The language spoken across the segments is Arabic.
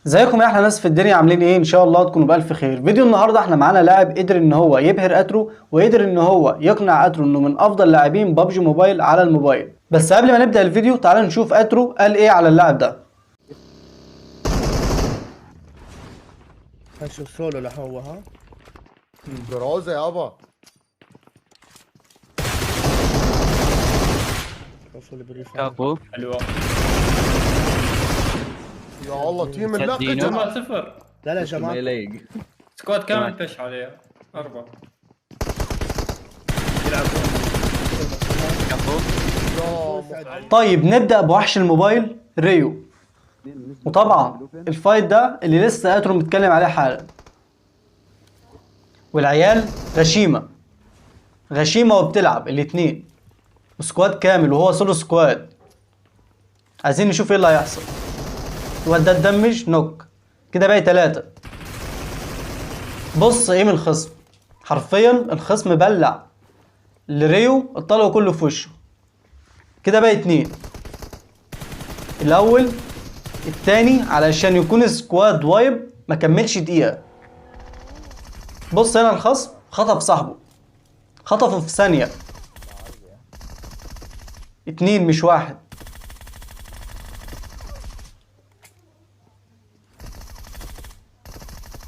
ازيكم يا احلى ناس في الدنيا، عاملين ايه؟ ان شاء الله تكونوا بالف خير. فيديو النهارده احنا معانا لاعب قدر ان هو يبهر اترو، وقدر ان هو يقنع اترو انه من افضل لاعبين بابجي موبايل على الموبايل. بس قبل ما نبدا الفيديو تعالوا نشوف اترو قال ايه على اللاعب ده. هنشوف سولو لهو ها درازة يابا. وصل بريفان كفو حلوة. يا الله تيم تدينه. اللقطة. 0-0. لا لا ما جماعة يليق. سكواد كامل بش عليها 4 يلعبون. كفو يا طيب نبدا بوحش الموبايل ريو. وطبعا الفايت ده اللي لسه اترو متكلم عليه حالا. والعيال غشيمه غشيمه وبتلعب الاتنين وسكواد كامل وهو سولو سكواد. عايزين نشوف ايه اللي هيحصل. الواد ده اتدمج نوك كده، باقي 3. بص ايه من الخصم، حرفيا الخصم بلع لريو الطلقه كله في وشه. كده باقي 2. الاول التاني علشان يكون سكواد وايب ما كملش دقيقه. بص هنا الخصم خطف صاحبه، خطفه في ثانيه. 2 مش 1.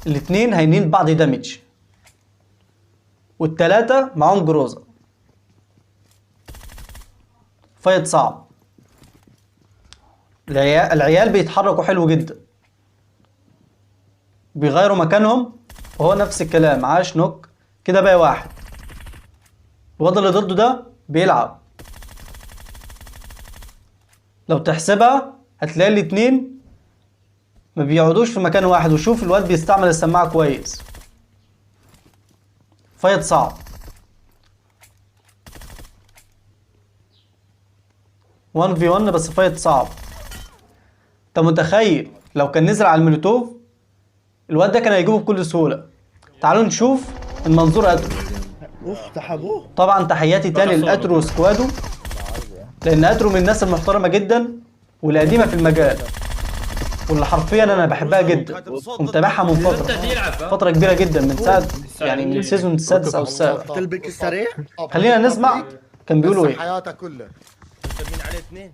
الاتنين هينين بعض دامج، والتلاتة معاهم جروزة. فايت صعب. العيال بيتحركوا حلو جدا، بيغيروا مكانهم، وهو نفس الكلام عاش نوك. كده باقي 1. الواد اللي ضده ده بيلعب، لو تحسبها هتلاقي الاتنين ما بيقعدوش في مكان واحد. وشوف الواد بيستعمل السماعة كويس. فايت صعب. 1v1 بس فايت صعب. انت متخيل لو كان نزل على المولوتوف الواد ده كان هيجيبه بكل سهولة. تعالوا نشوف المنظور اترو. اوف سحبوه. طبعا تحياتي تاني لاترو وسكوادو، لان اترو من الناس المحترمة جدا والقديمة في المجال، واللي حرفيا انا بحبها جدا ومتابعها من فترة كبيرة جدا، من ساعة يعني من السيزون السادس او السابع. تلبك السريع خلينا نسمع كان بيقولوا ايه. حياته كلها مسمين عليه 2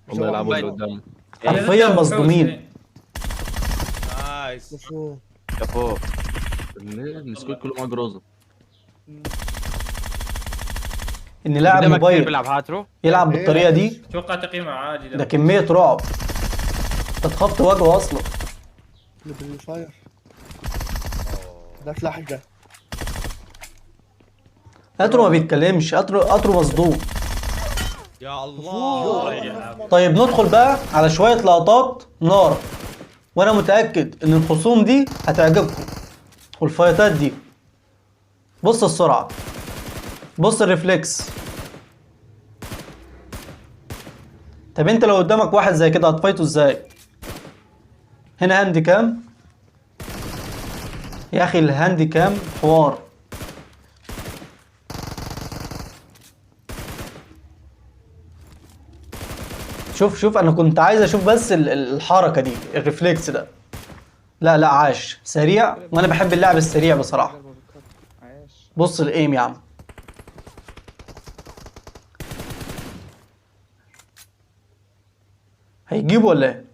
والله يلعبوا اللي قدام. حرفيا مصدومين. نايس شوفوا كفو السكوت كله مع جروزة. ان لاعب قدامك كتير موبايل بيلعب هاترو. يلعب بالطريقة دي، اتوقع تقييمه عادي ده كمية رعب. تتخبط وجهه اصلا. البريفاير ده فلاح ده اترو ما بيتكلمش، اترو مصدوم. يا الله طيب ندخل بقى على شوية لقطات نار، وانا متأكد ان الخصوم دي هتعجبكم والفايتات دي. بص السرعة، بص الريفلكس. طب انت لو قدامك واحد زي كده هتفايته ازاي؟ هنا هاندي كام يا اخي، الهاندي كام حوار. شوف انا كنت عايز اشوف بس الحركة دي، الريفلكس ده. لا عاش سريع، وانا بحب اللعب السريع بصراحة. بص الايم يا عم. هيجيبه ولا ايه؟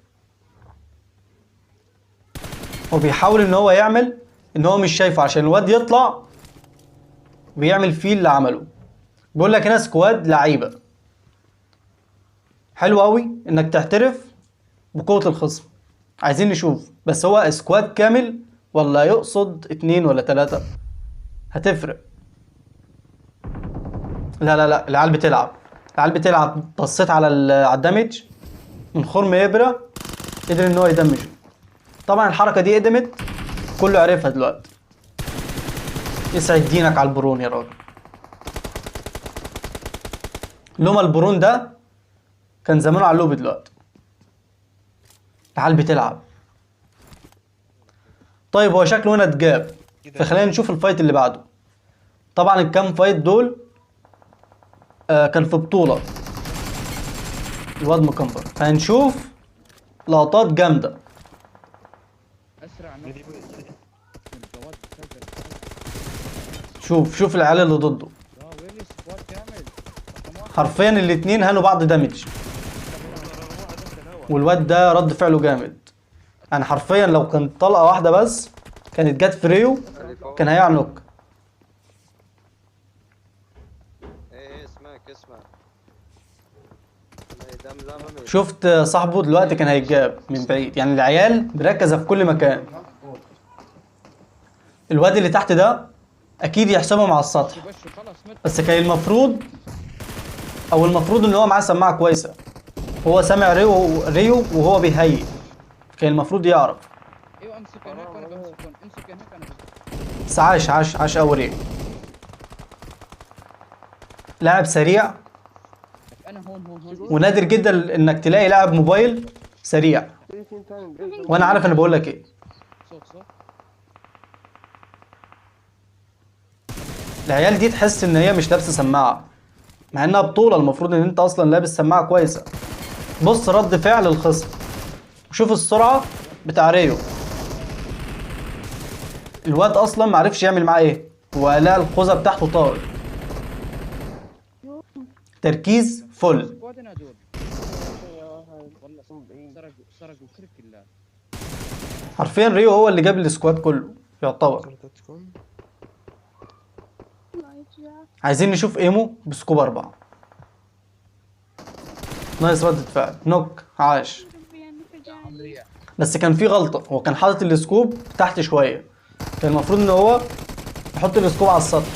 هو بيحاول ان هو يعمل ان هو مش شايفه عشان الواد يطلع، بيعمل فيه اللي عمله. بيقول لك هنا سكواد لعيبه. حلو قوي انك تعترف بقوه الخصم. عايزين نشوف بس هو سكواد كامل ولا يقصد 2 ولا 3. هتفرق. لا العيال بتلعب. بصيت على الدمج من خرم ابره، قدر ان هو يدمجه. طبعا الحركه دي قدمت، كله عرفها دلوقتي. يسعد دينك على البرون يا راجل. لوما البرون ده كان زمانه على اللوب دلوقتي. العيال بتلعب. طيب هو شكله هنا اتجاب، فخلينا نشوف الفايت اللي بعده. طبعا الكام فايت دول كان في بطولة. الواد مكمبر. فهنشوف لقطات جامده. اسرع نقطة. الجواد سجل. شوف العيال اللي ضده، وين السكواد كامل؟ حرفيا الاتنين هانوا بعض دامج، والواد ده رد فعله جامد. يعني حرفيا لو كانت طلقه واحده بس كانت جت في ريو كان هيعنق. ايه اسمع ده ملغمي. شفت صاحبه دلوقتي كان هيتجاب من بعيد. يعني العيال مركزه في كل مكان. الواد اللي تحت ده اكيد يحسبهم على السطح، بس كان المفروض ان هو معاه سماعه كويسه. هو سامع ريو وهو بيهيئ، كان المفروض يعرف. ايوه امسك هناك وانا بمسك امسك هناك انا بمسك. بس عاش قوي ريو. لاعب سريع، انا هون ونادر جدا انك تلاقي لاعب موبايل سريع. وانا عارف انا بقول لك ايه. صوت العيال دي تحس ان هي مش لابسه سماعه، مع انها بطوله المفروض ان انت اصلا لابس سماعه كويسه. بص رد فعل الخصم، وشوف السرعه بتاع ريو. الواد اصلا معرفش يعمل معاه ايه، ولا الخوذه بتاعته طارت. تركيز فل. سكوادنا دول والله سرقوا كل كلها. حرفيا ريو هو اللي جاب السكواد كله يعتبر. عايزين نشوف ايمو بسكوب 4. نايس ردة فعل، نوك، عاش. بس كان في غلطة، هو كان حاطط السكوب تحت شوية. كان المفروض ان هو يحط السكوب على السطح.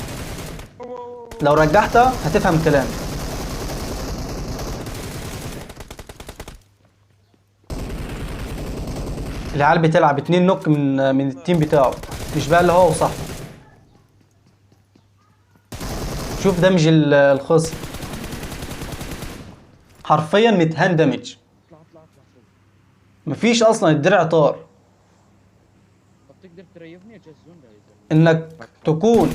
لو رجعتها هتفهم كلامي. العيال بتلعب 2 نوك من التيم بتاعه، مش بقى اللي هو وصاحبه. شوف دمج الخصم، حرفيا متهان دمج. مفيش اصلا، الدرع طار. طب تقدر تريفني جزون انك تكون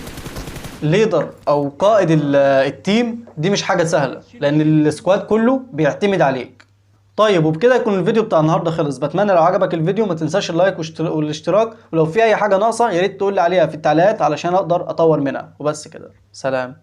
ليدر او قائد التيم دي مش حاجه سهله، لان السكواد كله بيعتمد عليك. طيب وبكده يكون الفيديو بتاع النهارده خلص. بتمنى لو عجبك الفيديو ما تنساش اللايك والاشتراك، ولو في اي حاجه ناقصه يا ريت تقول لي عليها في التعليقات علشان اقدر اطور منها. وبس كده، سلام.